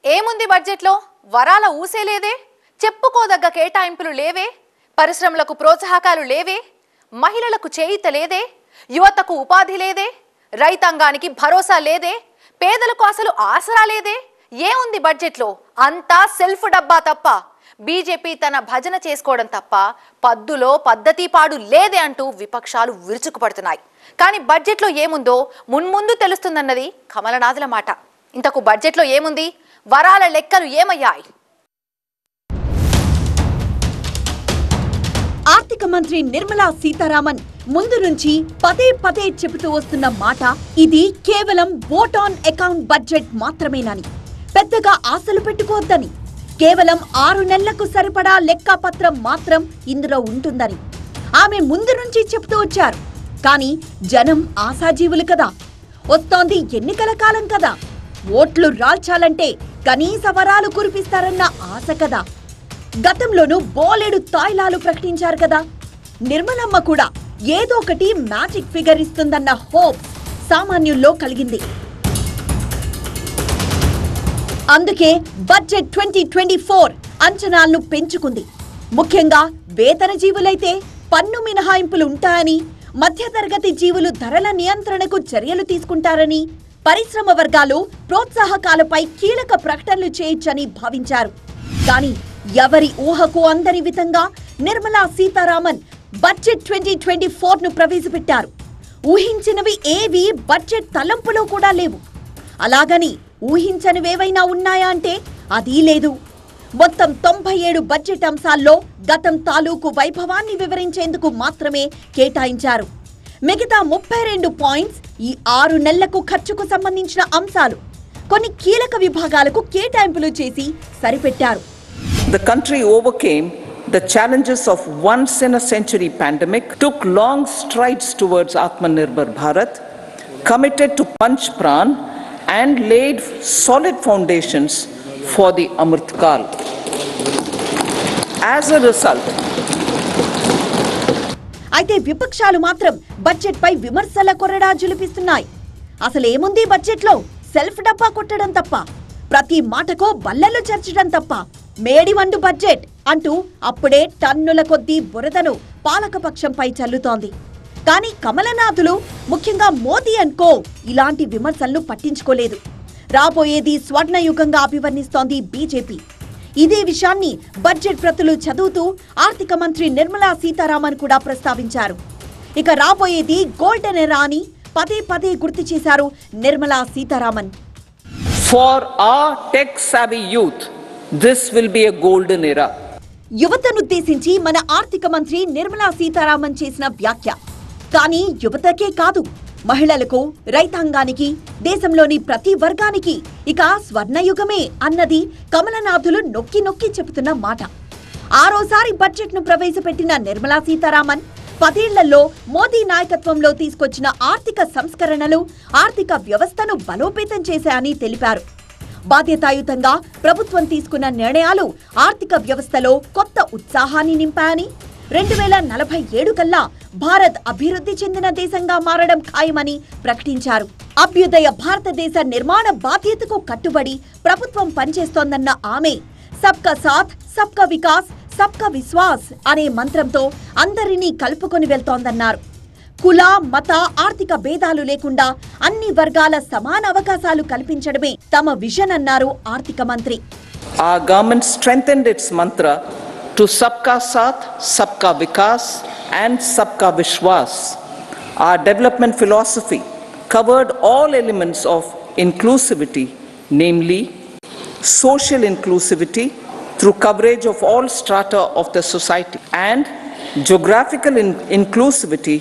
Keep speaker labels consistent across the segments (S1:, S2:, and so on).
S1: ఏముంది బడ్జెట్లో వరాల ఊసే లేదే, చెప్పుకోదగ్గ కేటాయింపులు లేవే, పరిశ్రమలకు ప్రోత్సాహకాలు లేవే, మహిళలకు చేయూత లేదే, యువతకు ఉపాధి లేదే, రైతాంగానికి భరోసా లేదే, పేదలకు అసలు ఆసరా లేదే. ఏముంది బడ్జెట్లో? అంతా సెల్ఫ్ డబ్బా తప్ప. బీజేపీ తన భజన చేసుకోవడం తప్ప పద్దులో పద్ధతి పాడు లేదే అంటూ విపక్షాలు విరుచుకుపడుతున్నాయి. కానీ బడ్జెట్లో ఏముందో మున్ముందు తెలుస్తుందన్నది కమలనాథుల మాట. ఇంతకు బడ్జెట్లో ఏముంది? వరాల లెక్కలు ఏమయ్యాయి?
S2: ఆర్థిక మంత్రి నిర్మలా సీతారామన్ ముందు నుంచి పదే పదే చెబుతూ వస్తున్న మాట ఇది కేవలం ఓట్ ఆన్ అకౌంట్ బడ్జెట్ మాత్రమేనని, పెద్దగా ఆశలు పెట్టుకోవద్దని, కేవలం 6 నెలలకు సరిపడా లెక్కపత్రం మాత్రం ఇందులో ఉంటుందని ఆమె ముందు నుంచి చెబుతూ వచ్చారు. కానీ జనం ఆశాజీవులు కదా, వస్తోంది ఎన్నికల కాలం కదా, ఓట్లు రాల్చాలంటే కనీస వరాలు కురిపిస్తారన్న ఆశ కదా. గతంలోనూ బోలెడు తాయిలాలు ప్రకటించారు కదా. నిర్మలమ్మ కూడా ఏదో ఒకటి మ్యాజిక్ ఫిగర్ ఇస్తుందన్న హోప్ సామాన్యుల్లో కలిగింది. అందుకే బడ్జెట్ 2024 అంచనాలను పెంచుకుంది. ముఖ్యంగా వేతన జీవులైతే పన్ను మినహాయింపులు ఉంటాయని, మధ్యతరగతి జీవులు ధరల నియంత్రణకు చర్యలు తీసుకుంటారని, పరిశ్రమ వర్గాలు ప్రోత్సాహకాలపై కీలక ప్రకటనలు చేయొచ్చని భావించారు. కానీ ఎవరి ఊహకు అందని విధంగా నిర్మలా సీతారామన్ బడ్జెట్ 2024ను ప్రవేశపెట్టారు. ఊహించినవి ఏవి బడ్జెట్ తలంపులో కూడా లేవు. అలాగని ఊహించనివేవైనా ఉన్నాయా అంటే అదీ లేదు. మొత్తం 97 బడ్జెట్ అంశాల్లో గతం తాలూకు వైభవాన్ని వివరించేందుకు మాత్రమే కేటాయించారు. మిగతా 32 పాయింట్స్ ఈ 6 నెలలకు ఖర్చుకు సంబంధించిన అంశాలు. కొన్ని కీలక విభాగాలకు కేటాయింపులు చేసి సరిపెట్టారు.
S3: The country overcame the challenges of once-in-a-century pandemic, took long strides towards Atmanirbhar Bharat, committed to Panch Pran, and laid solid foundations for the Amrit Kal. As a result,
S2: అయితే విపక్షాలు మాత్రం బడ్జెట్ పై విమర్శల కొరడా జులిపిస్తున్నాయి. అసలేముంది బడ్జెట్లో? సెల్ఫ్ డబ్బా కొట్టడం తప్ప, ప్రతి మాటకో బల్లెలు చర్చడం తప్ప, మేడివండు బడ్జెట్ అంటూ అప్పుడే టన్నుల కొద్దీ బురదను పాలకపక్షంపై చల్లుతోంది. కానీ కమలనాథులు, ముఖ్యంగా మోదీ అండ్ కో ఇలాంటి విమర్శలను పట్టించుకోలేదు. రాబోయేది స్వర్ణయుగంగా అభివర్ణిస్తోంది బీజేపీ. ఇదే విషయాన్ని బడ్జెట్ ప్రతులు చదువుతూ ఆర్థిక మంత్రి నిర్మలా సీతారామన్ కూడా ప్రస్తావించారు. ఇక రాబోయేది గోల్డెన్ ఎరా అని పదే పదే గుర్తు చేశారు Nirmala Sitharaman.
S3: For our tech-savvy youth, this will be a golden era.
S2: యువతనుద్దేశించి మన ఆర్థిక మంత్రి నిర్మలా సీతారామన్ చేసిన వ్యాఖ్య. కానీ యువతకే కాదు, మహిళలకు, రైతాంగానికి, దేశంలోని ప్రతి వర్గానికి ఇక స్వర్ణయుగమే అన్నది కమలనాథులు నొక్కి నొక్కి చెబుతున్న మాట. ఆరోసారి బడ్జెట్ ను ప్రవేశపెట్టిన నిర్మలా సీతారామన్ 10 ఏళ్లలో మోదీ నాయకత్వంలో తీసుకొచ్చిన ఆర్థిక సంస్కరణలు ఆర్థిక వ్యవస్థను బలోపేతం చేశాయని తెలిపారు. బాధ్యతాయుతంగా ప్రభుత్వం తీసుకున్న నిర్ణయాలు ఆర్థిక వ్యవస్థలో కొత్త ఉత్సాహాన్ని నింపాయని, 2047 కల్లా భారత్ అభివృద్ధి చెందిన దేశంగా మారడం ఖాయమని ప్రకటించారు. అభ్యుదయ భారతదేశ నిర్మాణ బాధ్యతకు కట్టుబడి ప్రభుత్వం పనిచేస్తోందన్న ఆమె సబ్కా సాథ్, సబ్కా వికాస్, సబ్కా విశ్వాస్ అనే మంత్రంతో అందరినీ కలుపుకొని వెళ్తోందన్నారు. కుల, మత, ఆర్థిక భేదాలు లేకుండా అన్ని వర్గాల సమాన అవకాశాలు కల్పించడమే తమ విజన్ అన్నారు ఆర్థిక మంత్రి.
S3: Our government strengthened its mantra to Sabka Saath, Sabka Vikas and Sabka Vishwas. Our development philosophy covered all elements of inclusivity, namely social inclusivity through coverage of all strata of the society and geographical inclusivity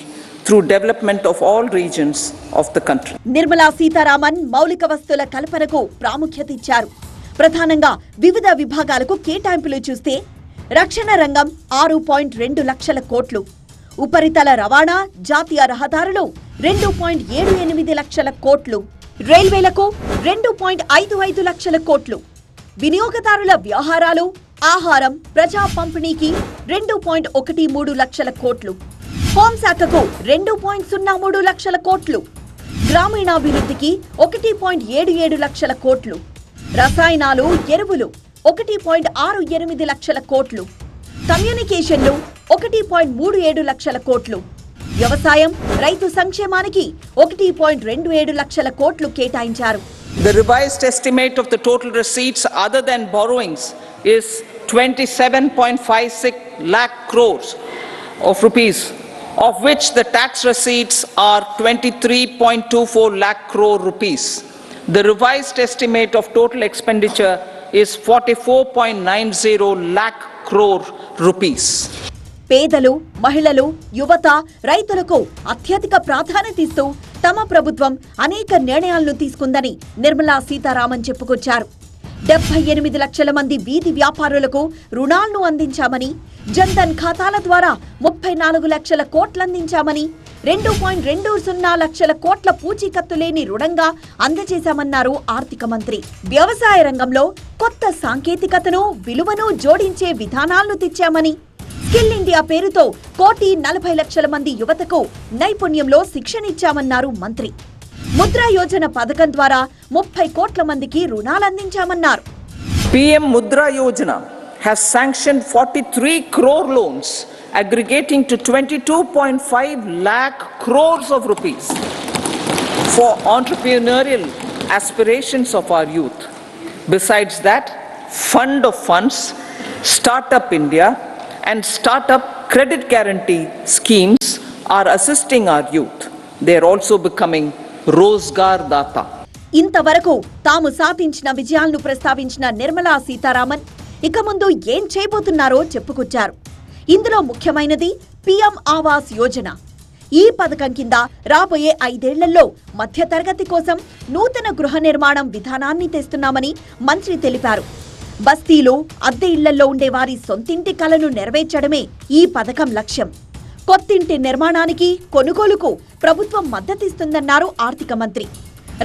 S3: through development of all regions of the country.
S2: Nirmala Sitharaman మౌలిక వస్తువుల కల్పనకు ప్రాముఖ్యత ఇచ్చారు. ప్రధానంగా వివిధ విభాగాలకు కేటాయింపులు చూస్తే రక్షణ రంగం 6.2 లక్షల కోట్లు, ఉపరితల రవాణా, జాతీయ రహదారులు 2.78 లక్షల కోట్లు, రైల్వేలకు 2.55 లక్షల కోట్లు, వినియోగదారుల వ్యవహారాలు, ఆహారం, ప్రజా పంపిణీకి 2.13 లక్షల కోట్లు, హోంశాఖకు 2.03 లక్షల కోట్లు, గ్రామీణాభివృద్ధికి 1.77 లక్షల కోట్లు, రసాయనాలు, ఎరువులు 1.68 లక్షల కోట్లు, కమ్యూనికేషన్లు 1.37 లక్షల కోట్లు, వ్యవసాయం, రైతు సంక్షేమానికి 1.27 లక్షల కోట్లు కేటాయించారు.
S3: The revised estimate of the total receipts other than borrowings is 27.56 lakh crores of rupees, of which the tax receipts are 23.24 lakh crore rupees. The revised estimate of total expenditure is 44.90 lakh crore rupees.
S2: పేదలు, మహిళలు, యువత, రైతులకు అత్యధిక ప్రాధాన్యత ఇస్తూ తమ ప్రభుత్వం అనేక నిర్ణయాలను తీసుకుందని నిర్మలా సీతారామన్ చెప్పుకొచ్చారు. 78 లక్షల మంది వీధి వ్యాపారులకు రుణాలను అందించామని, జన్ధన్ ఖాతాల ద్వారా 34 లక్షల కోట్లు అందించామని, 2.20 లక్షల కోట్ల పూచీకత్తు లేని రుణంగా అందజేశామన్నారు ఆర్థిక మంత్రి. వ్యవసాయ రంగంలో కొత్త సాంకేతికతను, విలువను జోడించే విధానాలను తెచ్చామని, స్కిల్ ఇండియా పేరుతో 1,40,00,000 మంది యువతకు నైపుణ్యంలో శిక్షణిచ్చామన్నారు మంత్రి. ముద్రా యోజన పథకం ద్వారా 30 కోట్ల మందికి రుణాలందించామన్నారు.
S3: PM Mudra Yojana has sanctioned 43 crore loans aggregating to 22.5 lakh crores of rupees for entrepreneurial aspirations of our youth. Besides that, Fund of Funds, Startup India and Startup Credit Guarantee schemes are assisting our youth. They are also becoming Rozgar Data.
S2: ఇంతవరకు తాము సాధించిన విజయాలను ప్రస్తావించిన నిర్మలా సీతారామన్ ఇక ముందు ఏం చేయబోతున్నారో చెప్పుకొచ్చారు. ఇందులో ముఖ్యమైనది PM ఆవాస్ యోజన. ఈ పథకం కింద రాబోయే 5 ఏళ్లలో మధ్యతరగతి కోసం నూతన గృహ నిర్మాణం విధానాన్ని తెస్తున్నామని మంత్రి తెలిపారు. బస్తీలు, అద్దె ఇళ్లలో ఉండే వారి సొంతింటి కలను నెరవేర్చడమే ఈ పథకం లక్ష్యం. కొత్తింటి నిర్మాణానికి, కొనుగోలుకు ప్రభుత్వం మద్దతిస్తుందన్నారు ఆర్థిక మంత్రి.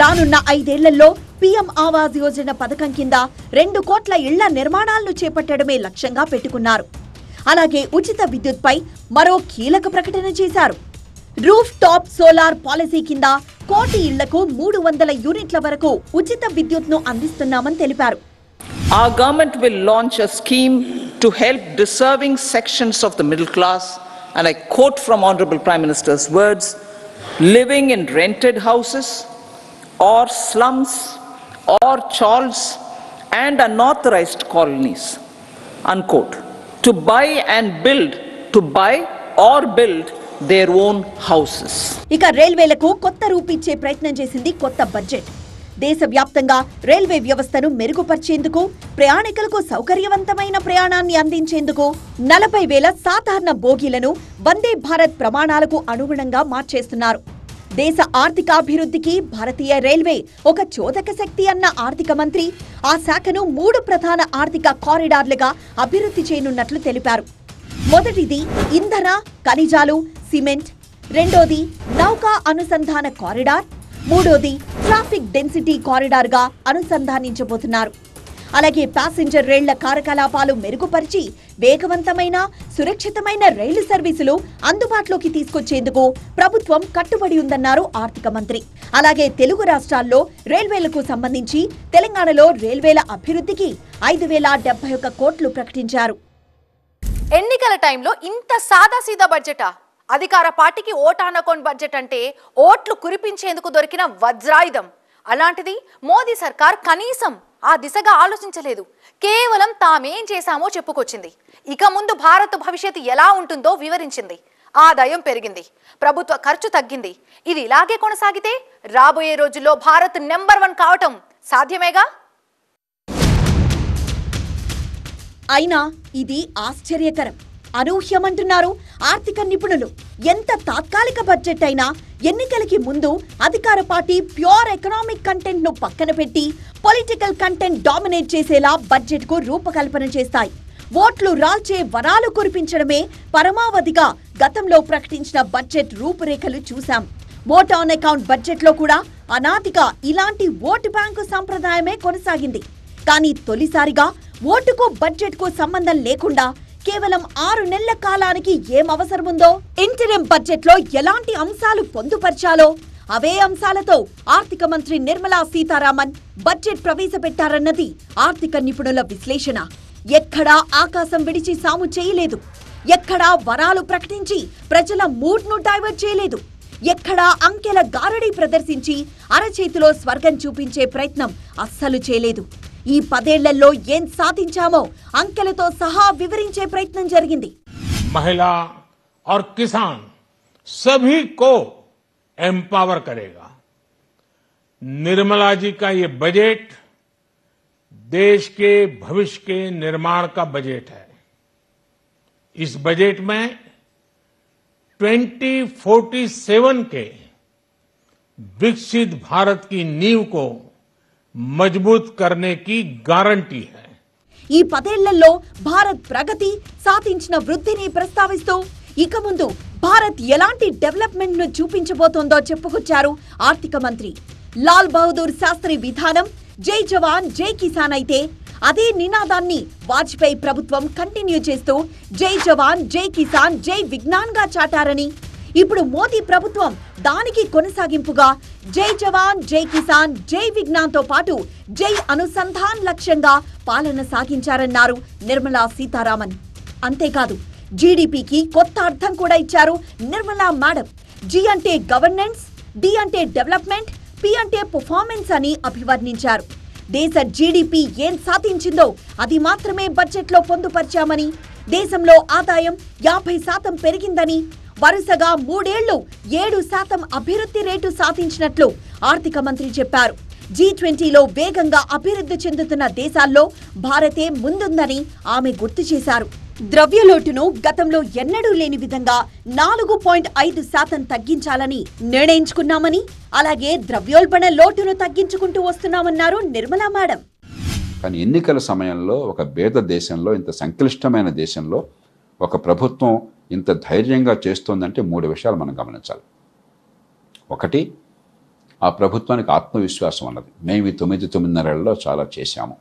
S2: రానున్న 5 ఏళ్లలో PM ఆవాస్ యోజన పథకం కింద 2 కోట్ల ఇళ్ల నిర్మాణాలను చేపట్టడమే లక్ష్యంగా పెట్టుకున్నారు. అలాగే ఉచిత విద్యుత్పై మరో కీలక ప్రకటన చేశారు. రూఫ్ టాప్ సోలార్ పాలసీ కింద 1 కోటి ఇళ్లకు 300 యూనిట్ల వరకు ఉచిత విద్యుత్ను అందిస్తున్నామని తెలిపారు.
S3: Our government will launch a scheme to help deserving sections of the middle class, and I quote from Honorable Prime Minister's words, living in rented houses or slums or chawls and unauthorized colonies, unquote, to buy or build their own houses.
S2: ఇక రైల్వేలకు కొత్త రూపిచ్చే ప్రయత్నం చేసింది కొత్త budget. దేశవ్యాప్తంగా railway వ్యవస్థను మెరుగుపరిచేందుకు, ప్రయాణికులకు సౌకర్యవంతమైన ప్రయాణాన్ని అందించేందుకు 40,000 సాధారణ బోగీలను వందే భారత్ ప్రమాణాలకు అనుగుణంగా మార్చేస్తున్నారు. దేశ ఆర్థికాభివృద్ధికి భారతీయ రైల్వే ఒక చోదక శక్తి అన్న ఆర్థిక మంత్రి ఆ శాఖను 3 ప్రధాన ఆర్థిక కారిడార్లుగా అభివృద్ధి చేయనున్నట్లు తెలిపారు. మొదటిది ఇంధన, ఖనిజాలు, సిమెంట్. రెండోది నౌకా అనుసంధాన కారిడార్. మూడోది ట్రాఫిక్ డెన్సిటీ కారిడార్ గా అనుసంధానించబోతున్నారు. అలాగే ప్యాసింజర్ రైళ్ల కార్యకలాపాలు మెరుగుపరిచి వేగవంతమైన, సురక్షితమైన రైలు సర్వీసులు అందుబాటులోకి తీసుకొచ్చేందుకు ప్రభుత్వం కట్టుబడి ఉందన్నారు ఆర్థిక మంత్రి. అలాగే తెలుగు రాష్ట్రాల్లో రైల్వేలకు సంబంధించి తెలంగాణలో రైల్వేల అభివృద్ధికి 5,071 కోట్లు ప్రకటించారు.
S1: ఎన్నికల టైంలో ఇంత సాదాసీదా బడ్జెటా? అధికార పార్టీకి ఓటానకోన్ బడ్జెట్ అంటే ఓట్లు కురిపించేందుకు దొరికిన వజ్రాయుధం. అలాంటిది మోదీ సర్కార్ కనీసం ఆ దిశగా ఆలోచించలేదు. కేవలం తామేం చేశామో చెప్పుకొచ్చింది. ఇక ముందు భారత్ భవిష్యత్తు ఎలా ఉంటుందో వివరించింది. ఆదాయం పెరిగింది, ప్రభుత్వ ఖర్చు తగ్గింది. ఇది ఇలాగే కొనసాగితే రాబోయే రోజుల్లో భారత్ నెంబర్ 1 కావటం సాధ్యమేగా.
S2: అయినా ఇది ఆశ్చర్యకరం, అనూహ్యమంటున్నారు ఆర్థిక నిపుణులు. ఎంత తాత్కాలిక బడ్జెట్ అయినా ఎన్నికలకి ముందు అధికార పార్టీ ప్యూర్ ఎకనామిక్ కంటెంట్ ను పక్కన పెట్టి పొలిటికల్ కంటెంట్ డామినేట్ చేసేలా బడ్జెట్ కు రూపకల్పన చేస్తాయి. ఓట్లు రాల్చే వరాలు కురిపించడమే పరమావధిగా గతంలో ప్రకటించిన బడ్జెట్ రూపురేఖలు చూశాం. ఓట్ ఆన్ అకౌంట్ బడ్జెట్ లో కూడా అనాదిగా ఇలాంటి ఓటు బ్యాంకు సంప్రదాయమే కొనసాగింది. కానీ తొలిసారిగా ఓటుకు బడ్జెట్ కు సంబంధం లేకుండా కేవలం 6 నెలల కాలానికి ఏం అవసరముందో, ఇంటరిమ్ బడ్జెట్ లో ఎలాంటి అంశాలు పొందుపర్చాలో, అవే అంశాలతో ఆర్థిక మంత్రి నిర్మలా సీతారామన్ బడ్జెట్ ప్రవేశపెట్టారన్నది ఆర్థిక నిపుణుల విశ్లేషణ. ఎక్కడా ఆకాశం విడిచి సాము చేయలేదు, ఎక్కడా వరాలు ప్రకటించి ప్రజల మూడ్ను డైవర్ట్ చేయలేదు, ఎక్కడా అంకెల గారడీ ప్రదర్శించి అరచేతిలో స్వర్గం చూపించే ప్రయత్నం అస్సలు చేయలేదు. ఈ 10 ఏళ్లలో ఏం సాధించామో అంకెలతో సహా వివరించే ప్రయత్నం జరిగింది.
S4: महिला और किसान सभी को एम्पावर करेगा. निर्मला जी का ये बजट देश के भविष्य के निर्माण का बजट है. इस बजट में 2047 के विकसित भारत की नींव को मजबूत करने की गारंटी है.
S2: ఈ 10 ఏళ్లలో భారత్ ప్రగతి సాధించిన వృద్ధిని ప్రస్తావిస్తూ ఇక ముందు భారత్ ఎలాంటి డెవలప్మెంట్ ను చూపించబోతోందో చెప్పుకొచ్చారు ఆర్థిక మంత్రి. లాల్ బహదూర్ శాస్త్రి విధానం జై జవాన్ జై కిసాన్ అయితే అదే నినాదాన్ని వాజ్పేయి ప్రభుత్వం కంటిన్యూ చేస్తూ జై జవాన్ జై కిసాన్ జై విజ్ఞాన్ గా చాటారని, ఇప్పుడు మోదీ ప్రభుత్వం దానికి కొనసాగింపుగా జై జవాన్ జై కిసాన్ జై విజ్ఞాన్ తో పాటు జై అనుసంధాన్ లక్ష్యంగా పాలన సాగించారన్నారు నిర్మలా సీతారామన్. అంతేకాదు జీడీపీకి కొత్త అర్థం కూడా ఇచ్చారు నిర్మలా మేడం. జి అంటే గవర్నెన్స్, డి అంటే డెవలప్మెంట్, పి అంటే పర్ఫార్మెన్స్ అని అభివర్ణించారు. దేశ జీడీపీ ఏం సాధించిందో అది మాత్రమే బడ్జెట్లో పొందుపరిచామని, దేశంలో ఆదాయం 50% పెరిగిందని, వరుసగా 3 ఏళ్లు 7% అభివృద్ధి రేటు సాధించినట్లు ఆర్థిక మంత్రి చెప్పారు. G20లో వేగంగా అభివృద్ధి చెందుతున్న దేశాల్లో భారతే ముందుందని ఆమె గుర్తు చేశారు. ద్రవ్యలోటును గతంలో ఎన్నడూ లేని విధంగా 4.5% తగ్గించాలని నిర్ణయించుకున్నామని, అలాగే ద్రవ్యోల్బణ లోటును తగ్గించుకుంటూ వస్తున్నామన్నారు నిర్మలా మేడం.
S5: కానీ ఎన్నికల సమయంలో ఒక పేద దేశంలో, ఇంత సంక్లిష్టమైన దేశంలో ఒక ప్రభుత్వం ఇంత ధైర్యంగా చేస్తోందంటే 3 విషయాలు మనం గమనించాలి. ఒకటి, ఆ ప్రభుత్వానికి ఆత్మవిశ్వాసం అన్నది. మేము ఈ 9-9.5 ఏళ్లలో చాలా చేశాము,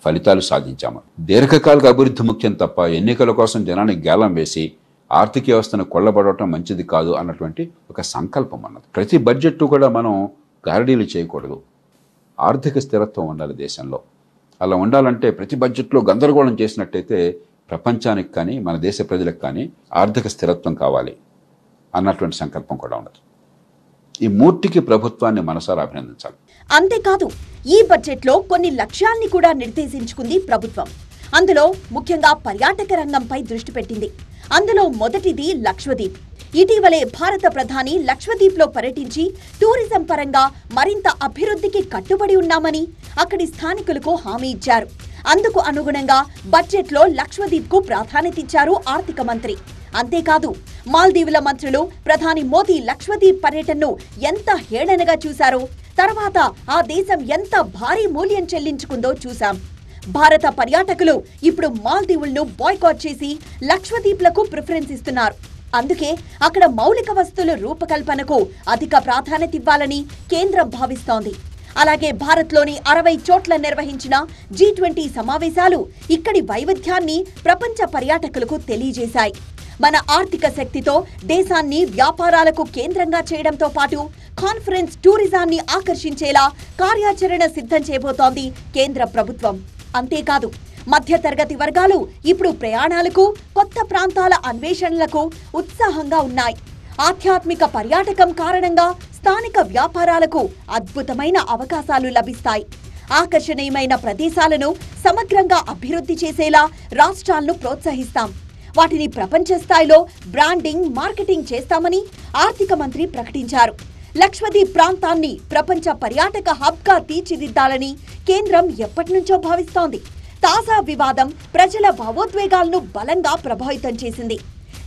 S5: ఫలితాలు సాధించాము. దీర్ఘకాలిక అభివృద్ధి ముఖ్యం తప్ప ఎన్నికల కోసం జనానికి గేలం వేసి ఆర్థిక వ్యవస్థను కొల్లబడటం మంచిది కాదు అన్నటువంటి ఒక సంకల్పం అన్నది. ప్రతి బడ్జెట్ కూడా మనం గారడీలు చేయకూడదు. ఆర్థిక స్థిరత్వం ఉండాలి దేశంలో. అలా ఉండాలంటే ప్రతి బడ్జెట్లో గందరగోళం చేసినట్టయితే ప్రపంచానికి కానీ మన దేశ ప్రజలకు కానీ ఆర్థిక స్థిరత్వం కావాలి అన్నటువంటి సంకల్పం కూడా ఉండదు. ఈ మూర్తికి ప్రభుత్వాన్ని మనసారా అభినందించాలి.
S2: అంతేకాదు ఈ బడ్జెట్లో కొన్ని లక్ష్యాల్ని కూడా నిర్దేశించుకుంది ప్రభుత్వం. అందులో ముఖ్యంగా పర్యాటక రంగంపై దృష్టి పెట్టింది. అందులో మొదటిది లక్షద్వీప్. ఇటీవలే భారత ప్రధాని లక్షద్వీప్లో పర్యటించి టూరిజం పరంగా మరింత అభివృద్ధికి కట్టుబడి ఉన్నామని అక్కడి స్థానికులకు హామీ ఇచ్చారు. అందుకు అనుగుణంగా బడ్జెట్లో లక్షద్వీప్కు ప్రాధాన్యత ఇచ్చారు ఆర్థిక మంత్రి. అంతేకాదు మాల్దీవుల మంత్రులు ప్రధాని మోదీ లక్షద్వీప్ పర్యటనను ఎంత హేళనగా చూశారో, తర్వాత ఆ దేశం ఎంత భారీ మూల్యం చెల్లించుకుందో చూశాం. భారత పర్యాటకులు ఇప్పుడు మాల్దీవులను బాయ్కాట్ చేసి లక్షద్వీప్లకు ప్రిఫరెన్స్ ఇస్తున్నారు. అందుకే అక్కడ మౌలిక వసతుల రూపకల్పనకు అధిక ప్రాధాన్యత ఇవ్వాలని కేంద్రం భావిస్తోంది. అలాగే భారత్లోని 60 చోట్ల నిర్వహించిన G20 సమావేశాలు ఇక్కడి వైవిధ్యాన్ని ప్రపంచ పర్యాటకులకు తెలియజేశాయి. మన ఆర్థిక శక్తితో దేశాన్ని వ్యాపారాలకు కేంద్రంగా చేయడంతో పాటు కాన్ఫరెన్స్ టూరిజాన్ని ఆకర్షించేలా కార్యాచరణ సిద్ధం చేయబోతోంది కేంద్ర ప్రభుత్వం. అంతేకాదు మధ్యతరగతి వర్గాలు ఇప్పుడు ప్రయాణాలకు, కొత్త ప్రాంతాల అన్వేషణలకు ఉత్సాహంగా ఉన్నాయి. ఆధ్యాత్మిక పర్యాటకం కారణంగా స్థానిక వ్యాపారాలకు అద్భుతమైన అవకాశాలు లభిస్తాయి. ఆకర్షణీయమైన ప్రదేశాలను సమగ్రంగా అభివృద్ధి చేసేలా రాష్ట్రాలను ప్రోత్సహిస్తాం. వాటిని ప్రపంచ స్థాయిలో బ్రాండింగ్, మార్కెటింగ్ చేస్తామని ఆర్థిక మంత్రి ప్రకటించారు. లక్షద్వీప్ ప్రాంతాన్ని ప్రపంచ పర్యాటక హబ్గా తీర్చిదిద్దాలని కేంద్రం ఎప్పటినుంచో భావిస్తోంది. తాజా వివాదం ప్రజల భావోద్వేగాలను బలంగా ప్రభావితం చేసింది.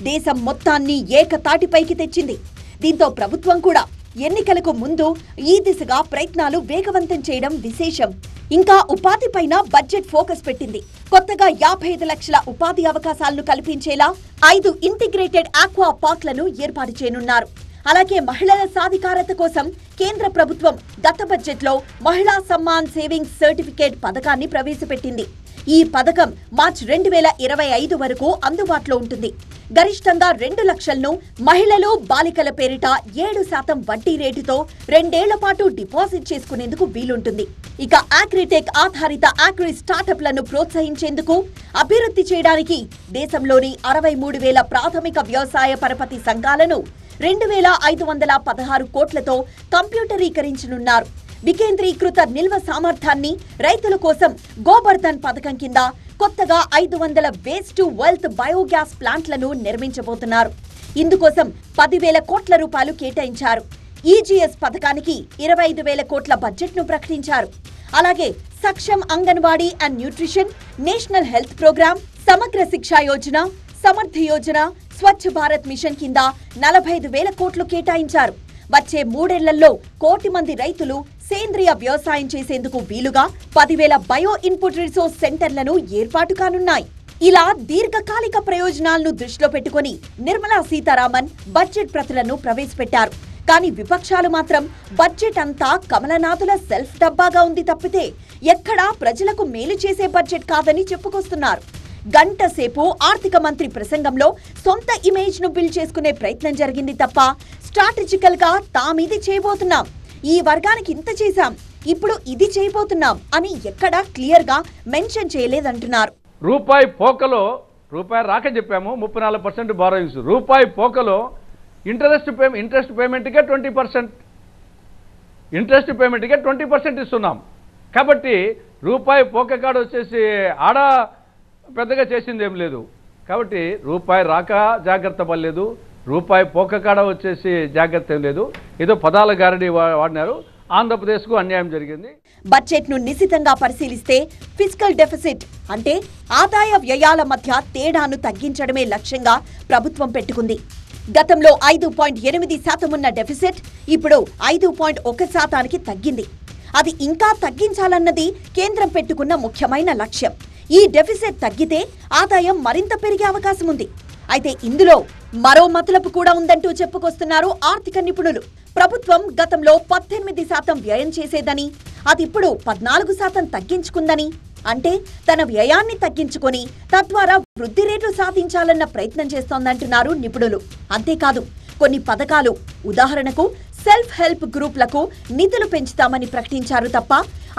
S2: దేశం మొత్తాన్ని ఏకతాటిపైకి తెచ్చింది. దీంతో ప్రభుత్వం కూడా ఎన్నికలకు ముందు ఈ దిశగా ప్రయత్నాలు వేగవంతం చేయడం విశేషం. ఇంకా ఉపాధిపైన బడ్జెట్ ఫోకస్ పెట్టింది. కొత్తగా 55 లక్షల ఉపాధి అవకాశాలను కల్పించేలా 5 ఇంటిగ్రేటెడ్ ఆక్వా పార్క్లను ఏర్పాటు చేయనున్నారు. అలాగే మహిళల సాధికారత కోసం కేంద్ర ప్రభుత్వం గత బడ్జెట్లో మహిళా సమ్మాన్ సేవింగ్స్ సర్టిఫికేట్ పథకాన్ని ప్రవేశపెట్టింది. ఈ పథకం మార్చి 2025 వరకు అందుబాటులో ఉంటుంది. గరిష్టంగా 2 లక్షలను మహిళలు, బాలికల పేరిట 7% వడ్డీ రేటుతో 2 ఏళ్ల పాటు డిపాజిట్ చేసుకునేందుకు వీలుంటుంది. ఇక అగ్రిటెక్ ఆధారిత అగ్రి స్టార్టప్లను ప్రోత్సహించేందుకు, అభివృద్ధి చేయడానికి దేశంలోని 63,000 ప్రాథమిక వ్యవసాయ పరపతి సంఘాలను 2,516 కోట్లతో కంప్యూటరీకరించనున్నారు. వికేంద్రీకృత నిల్వ సామర్థ్యాన్ని రైతుల కోసం గోబర్ధన్ పథకం కింద కొత్తగా 500 వేస్ట్ టు వెల్త్ బయోగ్యాస్ ప్లాంట్లను నిర్మించబోతున్నారు. ఇందుకోసం 10,000 కోట్ల రూపాయలు కేటాయించారు. ఈజీఎస్ పథకానికి 25,000 కోట్ల బడ్జెట్ను ప్రకటించారు. అలాగే Saksham Anganwadi and nutrition, national health programme, Samagra Shiksha Yojana, సమర్థ యోజన, స్వచ్ఛ భారత్ మిషన్ కింద 45,000 కోట్లు కేటాయించారు. వచ్చే 3 ఏళ్లలో 1 కోటి మంది రైతులు సేంద్రియ వ్యవసాయం చేసేందుకు వీలుగా 10,000 బయో ఇన్పుట్ రిసోర్స్ సెంటర్లను ఏర్పాటు కానున్నాయి. ఇలా దీర్ఘకాలిక ప్రయోజనాలను దృష్టిలో పెట్టుకుని నిర్మలా సీతారామన్ బడ్జెట్ ప్రతులను ప్రవేశపెట్టారు. కానీ విపక్షాలు మాత్రం బడ్జెట్ అంతా కమలనాథుల సెల్ఫ్ డబ్బాగా ఉంది తప్పితే ఎక్కడా ప్రజలకు మేలు చేసే బడ్జెట్ కాదని చెప్పుకొస్తున్నారు. గంట సేపు ఆర్థిక మంత్రి ప్రసంగంలో సొంత ఇమేజ్ ను బిల్డ్ చేసుకునే ప్రయత్నం జరిగింది తప్ప స్ట్రాటజికల్ గా తామిది చేయబోతున్నాం, ఈ వర్గానికి ఇంత చేశాం, ఇప్పుడు ఇది చేయబోతున్నాం అని ఎక్కడా క్లియర్ గా మెన్షన్ చేయలేదంటున్నారు.
S6: రూపాయి పోకలో రూపాయి రాక చెప్పాము 34% బారోయింగ్స్. రూపాయి పోకలో ఇంట్రెస్ట్ పేమెంట్కే 20%, ఇంట్రెస్ట్ పేమెంట్కే 20% ఇస్తున్నాం. కాబట్టి రూపాయి పోక కాడ వచ్చేసి ఆడ పెద్దగా చేసింది ఏం లేదు. కాబట్టి రూపాయి రాక జాగ్రత్త పడలేదు, రూపాయి పోక కాడ వచ్చేసి జాగ్రత్త ఏం లేదు. ఏదో పదాల గారడి వాడినారు. ఆంధ్రప్రదేశ్కు అన్యాయం జరిగింది.
S2: బడ్జెట్ ను నిశితంగా పరిశీలిస్తే ఫిస్కల్ డెఫిసిట్ అంటే ఆదాయ వ్యయాల మధ్య తేడాను తగ్గించడమే లక్ష్యంగా ప్రభుత్వం పెట్టుకుంది. గతంలో 5.8% ఉన్న డెఫిసిట్ ఇప్పుడు 5.1% తగ్గింది. అది ఇంకా తగ్గించాలన్నది కేంద్రం పెట్టుకున్న ముఖ్యమైన లక్ష్యం. ఈ డెఫిసిట్ తగ్గితే ఆదాయం మరింత పెరిగే అవకాశం ఉంది. అయితే ఇందులో మరో మతలపు కూడా ఉందంటూ చెప్పుకొస్తున్నారు ఆర్థిక నిపుణులు. ప్రభుత్వం గతంలో 18% వ్యయం చేసేదని, అది ఇప్పుడు 14% తగ్గించుకుందని, అంటే తన వ్యయాన్ని తగ్గించుకొని తద్వారా వృద్ధి రేటు సాధించాలన్న ప్రయత్నం చేస్తోందంటున్నారు నిపుణులు. అంతేకాదు కొన్ని పథకాలు, ఉదాహరణకు సెల్ఫ్ హెల్ప్ గ్రూప్లకు నిధులు పెంచుతామని ప్రకటించారు తప్ప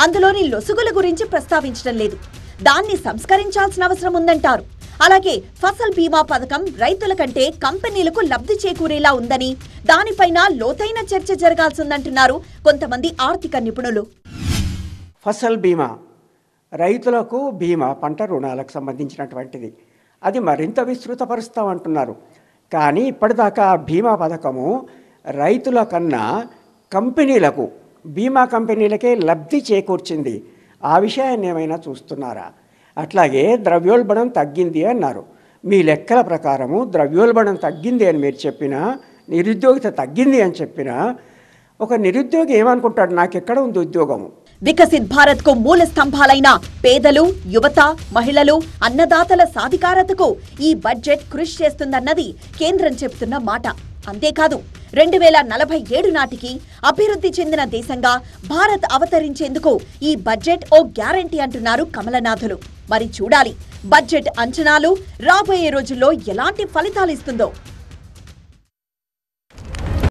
S2: అందులోని లొసుగుల గురించి ప్రస్తావించడం లేదు. దాన్ని సంస్కరించాల్సిన అవసరం ఉందంటారు. అలాగే ఫసల్ బీమా పథకం రైతుల కంటే కంపెనీలకు లబ్ధి చేకూరేలా ఉందని, దానిపైన లోతైన చర్చ జరగాల్సిందంటున్నారు కొంతమంది ఆర్థిక నిపుణులు.
S7: ఫసల్ బీమా రైతులకు బీమా, పంట రుణాలకు సంబంధించినటువంటిది. అది మరింత విస్తృతపరుస్తామంటున్నారు. కానీ ఇప్పటిదాకా బీమా పథకము రైతుల కన్నా కంపెనీలకు, బీమా కంపెనీలకే లబ్ధి చేకూర్చింది. ఆ విషయాన్ని ఏమైనా చూస్తున్నారా? అట్లాగే ద్రవ్యోల్బణం తగ్గింది అన్నారు. మీ లెక్కల ప్రకారము ద్రవ్యోల్బణం తగ్గింది అని మీరు చెప్పినా, నిరుద్యోగిత తగ్గింది అని చెప్పినా, ఒక నిరుద్యోగి ఏమనుకుంటాడు, నాకెక్కడ ఉంది ఉద్యోగము?
S2: వికసిత్ భారత్ కు మూల స్తంభాలైన పేదలు, యువత, మహిళలు, అన్నదాతల సాధికారతకు ఈ బడ్జెట్ కృషి చేస్తుందన్నది కేంద్రం చెబుతున్న మాట. అంతేకాదు 2047 నాటికి అభివృద్ధి చెందిన దేశంగా భారత్ అవతరించేందుకు ఈ బడ్జెట్ ఓ గ్యారంటీ అంటున్నారు కమలనాథులు. మరి చూడాలి బడ్జెట్ అంచనాలు రాబోయే రోజుల్లో ఎలాంటి ఫలితాలు ఇస్తుందో.